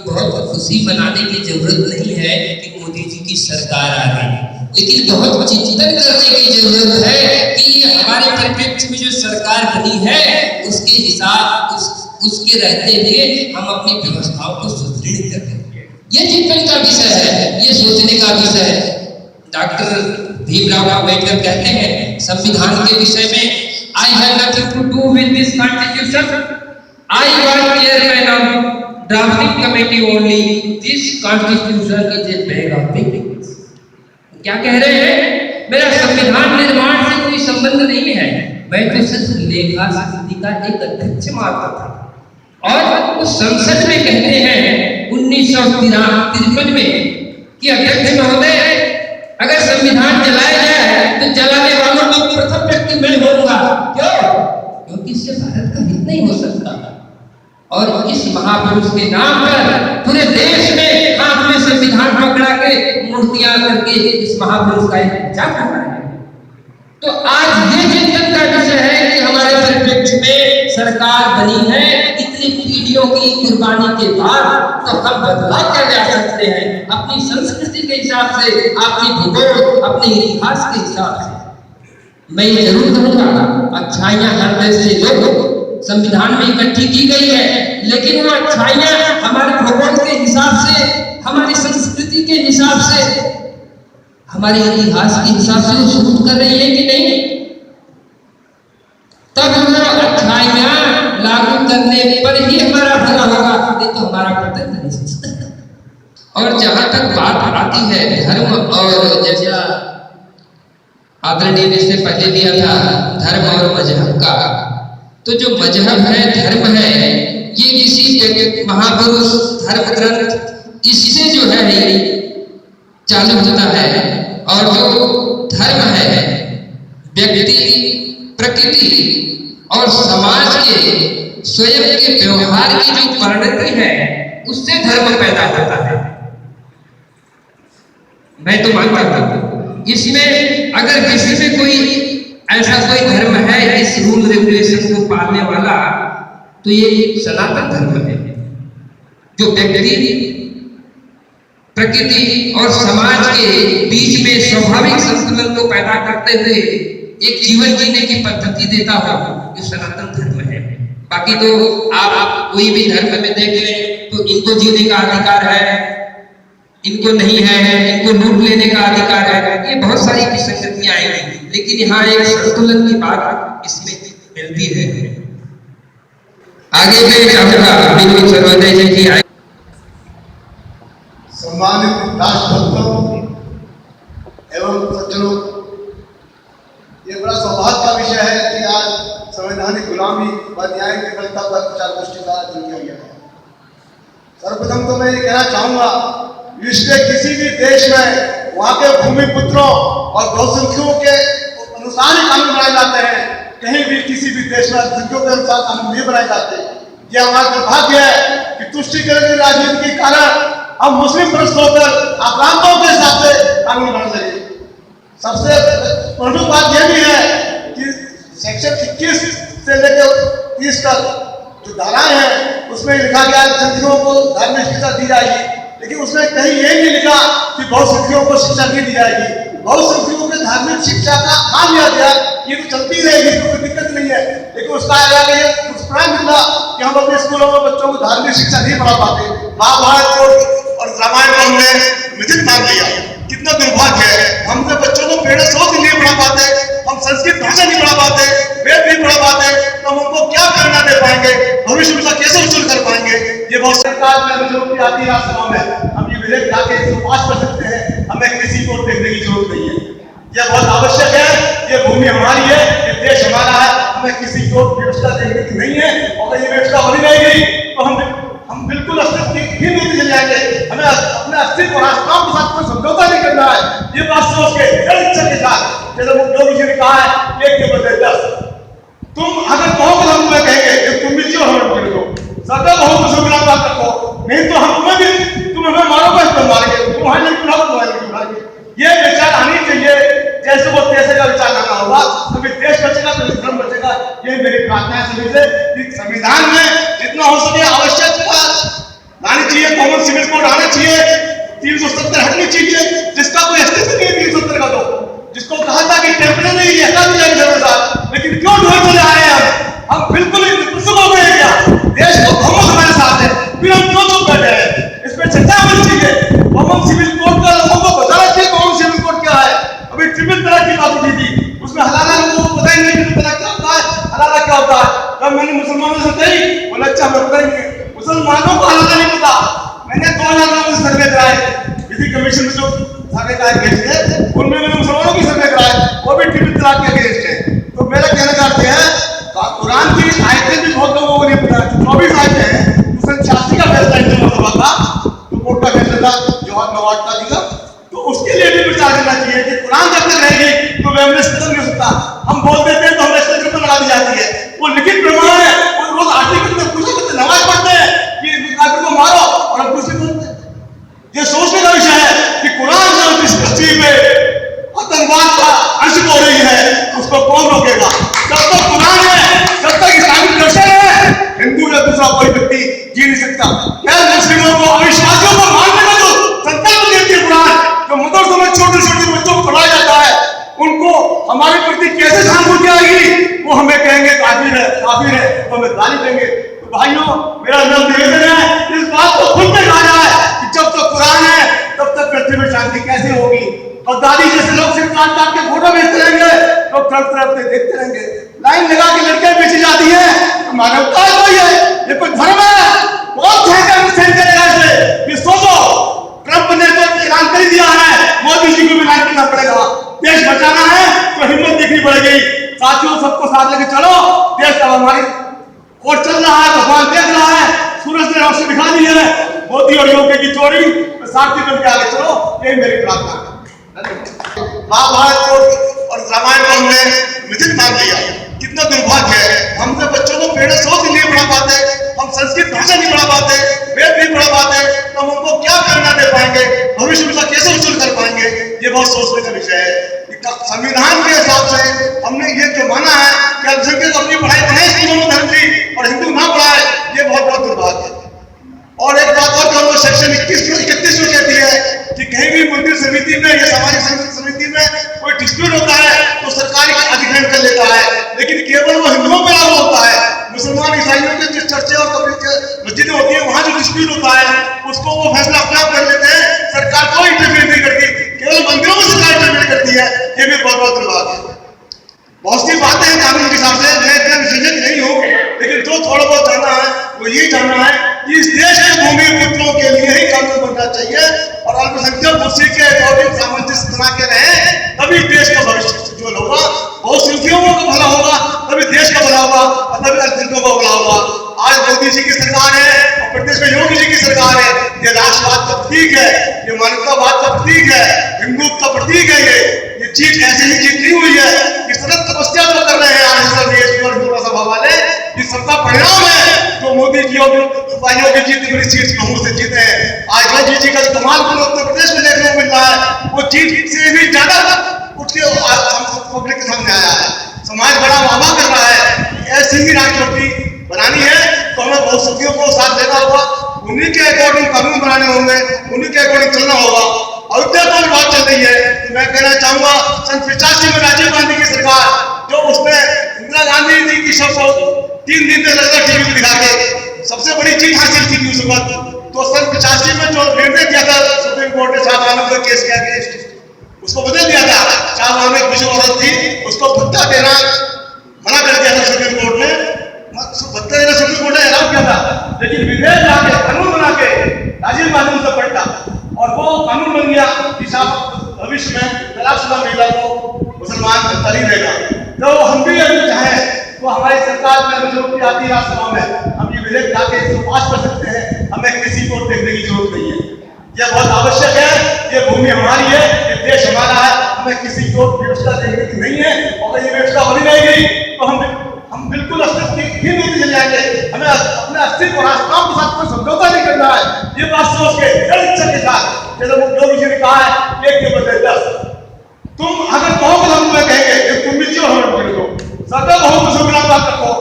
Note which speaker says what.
Speaker 1: बहुत खुशी मनाने की जरूरत नहीं है कि मोदी जी की सरकार आ गई, लेकिन बहुत चिंतन करने की जरूरत है कि ये हमारे परिप्रेक्ष्य में जो सरकार बनी है उसके हिसाब उसके रहते हुए हम अपनी व्यवस्थाओं को सुदृढ़ कर देंगे। ये चिंतन का विषय है, ये सोचने का विषय है। डॉक्टर भीमराव अम्बेडकर कहते हैं संविधान के विषय में, I have nothing to do with this constitution, I was chairman of drafting committee only, this constitution is a bag of picnics. क्या कह रहे हैं? मेरा संविधान निर्माण से कोई संबंध नहीं है, मैं तो सिर्फ लेखा समिति का एक अध्यक्ष मात्र था। और उस संसद में कहते हैं 1953 में कि अध्यक्ष महोदय, अगर संविधान जलाया जाए तो जलाने वालों में प्रथम व्यक्ति मैं होऊंगा। क्यों? क्योंकि इससे भारत का हित नहीं हो सकता। और इस महापुरुष के नाम पर पूरे देश में हाथ में संविधान पकड़ा के मूर्तियां करके इस महापुरुष का पूजा कर रहे हैं। तो आज ये चिंतन का विषय है कि हमारे परिप्रेक्ष्य में सरकार बनी है, इतनी पीढ़ियों की कुर्बानी के बाद, तो हम बदलाव क्या ला सकते हैं अपनी संस्कृति के हिसाब से, अपनी भूगोल, अपने इतिहास के हिसाब से। मैं जरूर कहूंगा अच्छाइयां हर देश से लोग संविधान में इकट्ठी की गई है, लेकिन वो अच्छाइयां हमारे भूगोल के हिसाब से, हमारी संस्कृति के हिसाब से, हमारे इतिहास के हिसाब से सूट कर रही है कि नहीं? तब वो अच्छाइयां लागू करने पर ही हमारा भला होगा, नहीं तो हमारा पतन नहीं हो सकता। और जहां तक बात आती है धर्म, और जैसा आदरणीय ने इससे पहले दिया था धर्म और मजहब का, तो जो मजहब है, धर्म है, ये किसी महापुरुष धर्म ग्रंथ इससे जो है चालू होता है। और जो धर्म है व्यक्ति, प्रकृति और समाज के स्वयं के व्यवहार की जो परिणति है उससे धर्म पैदा होता है। मैं तो मानता हूं इसमें अगर किसी में कोई ऐसा कोई धर्म है इस रूल रेगुलेशन को पालने वाला, तो ये सनातन धर्म है, जो व्यक्ति, प्रकृति और समाज के बीच में स्वाभाविक संतुलन को पैदा करते हुए एक जीवन जीने की पद्धति देता हो, ये सनातन धर्म है। बाकी तो आप कोई भी धर्म में देख लें तो इनको जीने का अधिकार है, इनको नहीं है, इनको लूट लेने का अधिकार है, ये बहुत सारी विसंगतियां आएंगी, लेकिन यहाँ एक संतुलन की बात इसमें मिलती है। आगे मैं चाहूंगा बिल्कुल सर्वोदय जी की
Speaker 2: सम्मानित राष्ट्रभक्तों एवं सज्जनों, ये बड़ा सौभाग्य का विषय है कि आज संवैधानिक गुलामी व न्याय की विफलता पर विचार गोष्ठी का आयोजन किया गया है। सर्वप्रथम तो मैं ये कहना चाहूंगा, विश्व के किसी भी देश में वहां के भूमि पुत्रों और बहुसंख्यकों के अनुसार ही कानून बनाए जाते हैं, कहीं भी किसी भी देश में अल्पसंख्यकों के अनुसार कानून नहीं बनाए जाते। यह हमारा दुर्भाग्य है कि तुष्टीकरण की राजनीति के कारण हम मुस्लिम प्रश्न होकर आक्रांतों के हिसाब से कानून बनाने लगे। सबसे प्रमुख बात यह भी है कि सेक्शन 21 से लेकर 30 तक जो धाराएं हैं उसमें लिखा गया है अल्पसंख्यकों को धार्मिक शिक्षा दी जाएगी, लेकिन उसमें कहीं ये नहीं लिखा कि बहुसंख्यकों को शिक्षा नहीं दी जाएगी। बहुसंख्यकों के धार्मिक शिक्षा का काम लिया गया, ये तो चलती रहेगी, इसमें कोई दिक्कत नहीं है, लेकिन उसका दुष्परिणाम मिला कि हम अपने स्कूलों में बच्चों को धार्मिक शिक्षा नहीं पढ़ा पाते। महाभारत और रामायण को हमने विदित मान लिया, कितना दुर्भाग्य है। हम अपने बच्चों को पेड़ शोध नहीं पढ़ा पाते, हम संस्कृत भाषा नहीं पढ़ा पाते, वेद नहीं पढ़ा पाते, तो हम उनको क्या करना दे पाएंगे, भविष्य में कैसे उज्जवल कर पाएंगे? ये बहुत सरकार में जो भी आती राष्ट्रों में हम ये विधेयक लाके इसको पास कर सकते हैं, हमें किसी को देखने की जरूरत नहीं है। यह बहुत आवश्यक है, ये भूमि हमारी है, ये देश हमारा है, हमें किसी को व्यवस्था देखने की नहीं है। और ये व्यवस्था बनी रहेगी तो हम बिल्कुल अस्तित्वहीन होते चले जाएंगे। हमें अपने अस्तित्व और राष्ट्रों के साथ कोई समझौता नहीं करना है। ये बात सोच के दृढ़ इच्छा के साथ, जैसे योगी जी ने कहा है 1 के बदले 10, तुम अगर कहो तो हम तुम्हें कहेंगे तुम भी क्यों हमें दो, सदा कहो तो सुविधा बात रखो, नहीं तो हम तुम्हें भी, तुम हमें मारोगे तो मारेंगे, तुम्हारे लिए तुम्हारे ये विचार आनी चाहिए। जैसे वो तैसे का विचार करना होगा, तभी देश बचेगा, तभी धर्म बचेगा। ये मेरी प्रार्थना है सभी से कि संविधान में जितना हो सके आवश्यक नागरिक
Speaker 3: चाहिए, कॉमन सिविल कोड आना चाहिए, 370 हटनी चाहिए, जिसका कोई अस्तित्व नहीं है 370 का, तो जिसको कहा था कि टेम्परेरी हटा दिया जाएगा, लेकिन क्यों ढोल चले आए हम बिल्कुल उत्सुक हो गए क्या? देश को बहुमत हमारे साथ है, फिर हम क्यों चुप बैठे हैं? इस पर चर्चा होनी चाहिए। कॉमन सिविल कोड का लोगों को बताना चाहिए कॉमन सिविल कोड क्या है। अभी ट्रिपल तलाक की बात उठी थी, उसमें हलाला लोगों को पता ही नहीं ट्रिपल तलाक क्या होता है, हलाला क्या होता है। तब मैंने मुसलमानों से कही, बोला अच्छा हमें पता ही नहीं, मुसलमानों को हलाला नहीं पता। मैंने 2000 लोगों से सर्वे कराए, किसी कमीशन में जो सारे का अगेंस्ट है, उनमें मैंने मुसलमानों की सर्वे कराए, वो भी ट्रिपल तलाक के अगेंस्ट है। तो मेरा कहना चाहते हैं, कुरान की आयतें भी बहुत लोगों को नहीं पता। 24 आयतें हैं, उसमें 86 का फैसला इंटर मरतबा था, तो कोर्ट का फैसला था जवाहर नवाज जी का, तो उसके लिए भी विचार करना चाहिए कि कुरान जब तक रहेगी तो वेमनेस खत्म नहीं हो सकता। हम बोल देते हैं तो हमें स्टेज पर लगा दी जाती है, वो लिखित प्रमाण है, वो रोज आर्टिकल में पूछा करते, नमाज पढ़ते हैं कि काफिर को मारो और हम दूसरी बोलते हैं। ये सोचने का विषय है कि कुरान जो जिस धरती में आतंकवाद का अंश हो रही है, उसको कौन रोकेगा? जब तक कुरान है, जब तक इस्लामिक दर्शन है, हिंदू या दूसरा कोई व्यक्ति जी नहीं सकता। गैर मुस्लिमों को, अविश्वासियों को मारने का जो संकल्प देती है कुरान, जो मदरसों में छोटे छोटे बच्चों को पढ़ाया जाता है, उनको हमारे प्रति कैसे सहानुभूति आएगी? वो हमें कहेंगे काफिर है, तो हमें गाली देंगे। तो भाइयों, मेरा निवेदन है, इस बात को खुल के कहा जाए कि जब तक कुरान है तब तक पृथ्वी में शांति कैसे होगी? और दादी जैसे लोग सिर्फ काट काट के फोटो भेजते रहेंगे, लोग तड़पते देखते रहेंगे, लाइन लगा के लड़कियां बेची जाती है, तो मानवता कोई है? ये कोई धर्म है? बहुत सहन करेगा इसे। ये सोचो, ट्रंप ने तो ऐलान कर दिया है, मोदी जी को भी ऐलान करना पड़ेगा। देश बचाना है तो हिम्मत देखनी पड़ेगी। साथियों, सबको साथ लेके चलो, देश का हमारी और चल रहा है, भगवान देख रहा है, सूरज ने रोशनी दिखा दी है। मोदी और योगी की जोड़ी साथी बन के आगे चलो, यही मेरी प्रार्थना है। महाभारत को और रामायण को हमने मिथिक मान लिया, कितना दुर्भाग्य है। हम तो बच्चों को पेड़ सोच नहीं पढ़ा पाते, हम संस्कृत भाषा नहीं पढ़ा पाते, वेद नहीं पढ़ा पाते, तो हम उनको क्या करना दे पाएंगे, भविष्य में कैसे उज्जवल कर पाएंगे? ये बहुत सोचने का विषय है। संविधान के हिसाब से हमने ये जो माना है कि अल्पसंख्यक अपनी पढ़ाई पढ़े स्कूलों में धर्म की और हिंदू ना पढ़ाए, ये बहुत बहुत दुर्भाग्य है। और एक बात और कहूँगा, सेक्शन 31 में कहती है कि कहीं भी मंदिर समिति में या सामाजिक समिति में कोई डिस्प्यूट होता है तो सरकारी अधिग्रहण कर लेता है, लेकिन केवल वो हिंदुओं पर लागू होता है। मुसलमान ईसाइयों के जो चर्चे और मस्जिदें होती है, वहाँ जो डिस्प्यूट होता है उसको वो फैसला अपने आप कर लेते हैं, सरकार कोई इंटरफेयर नहीं करती, केवल मंदिरों में सरकार इंटरफेयर करती है। ये भी बहुत बहुत दुर्भाग्य है। बहुत सी बातें हैं कानून के हिसाब से, मैं इतना विशेषज्ञ नहीं हूँ, लेकिन जो थोड़ा बहुत जानना है वो ये जानना है कि इस देश के भूमि पुत्रों के लिए ही कानून बनना चाहिए और अल्पसंख्यक उसी के अकॉर्डिंग सामंजस्य बना के रहे, तभी देश का भविष्य उज्जवल होगा, बहुसंख्यकों का भला होगा, तभी देश का भला होगा और तभी अल्पसंख्यकों का भला होगा। आज मोदी जी की सरकार है और प्रदेश में योगी जी की सरकार है, ये राष्ट्रवाद का प्रतीक है, ये मानवतावाद का प्रतीक है, हिंदुत्व का प्रतीक है। ये जीत ऐसे ही जीत नहीं हुई है, ये सतत तपस्या जो कर रहे हैं सभा वाले, ये सबका परिणाम है जो मोदी जी और भाइयों की जीत बड़ी सीट बहुमत से जीते हैं। आज मोदी जी का इस्तेमाल पूरे उत्तर प्रदेश में देखने को मिल रहा है, वो जीत से भी ज्यादा उठ के पब्लिक के सामने आया है। समाज बड़ा वादा कर रहा है, ऐसी ही राष्ट्रपति बनानी है तो हमें बहुसंख्यकों को साथ देना होगा, उन्हीं के अकॉर्डिंग कानून बनाने होंगे, उन्हीं के अकॉर्डिंग चलना होगा। अयोध्या पर बात चल रही है, तो मैं कहना चाहूंगा 85 में राजीव गांधी की सरकार, जो उसने इंदिरा गांधी जी की शव 3 दिन तक लगातार टीवी में दिखा के सबसे बड़ी जीत हासिल की थी उस वक्त, तो 85 में जो निर्णय किया था सुप्रीम कोर्ट ने शाहजहां का केस किया गया, उसको बदल दिया था। शाहजहां में विश्व औरत थी, उसको भत्ता देना मना कर दिया था सुप्रीम कोर्ट ने, भत्ता देना सुप्रीम कोर्ट ने अलाउ किया था, लेकिन विधेयक ला के कानून बना के राजीव गांधी उनसे पलटा और वो कानून बन गया कि भविष्य में तलाकशुदा महिला को मुसलमान नहीं देगा। तो हम भी अगर चाहें तो हमारी सरकार में मेजोरिटी आती है राज्यसभा में, हम ये विधेयक लाके इसको पास कर सकते हैं, हमें किसी को देखने की जरूरत नहीं है। यह बहुत आवश्यक है, ये भूमि हमारी है, ये देश हमारा है, हमें किसी को व्यवस्था देखने की नहीं है। और ये व्यवस्था बनी रहेगी तो हम बिल्कुल अस्तित्व ही नहीं चले जाएंगे। हमें अपने अस्तित्व और राष्ट्रों के साथ कोई समझौता नहीं करना है। ये बात सोच के दृढ़ इच्छा के साथ, जैसे योगी जी ने कहा है 1 के बदले 10, तुम अगर कहोगे तो हम तुम्हें कहेंगे तुम भी क्यों हम सदा बहुत संग्राम रखो,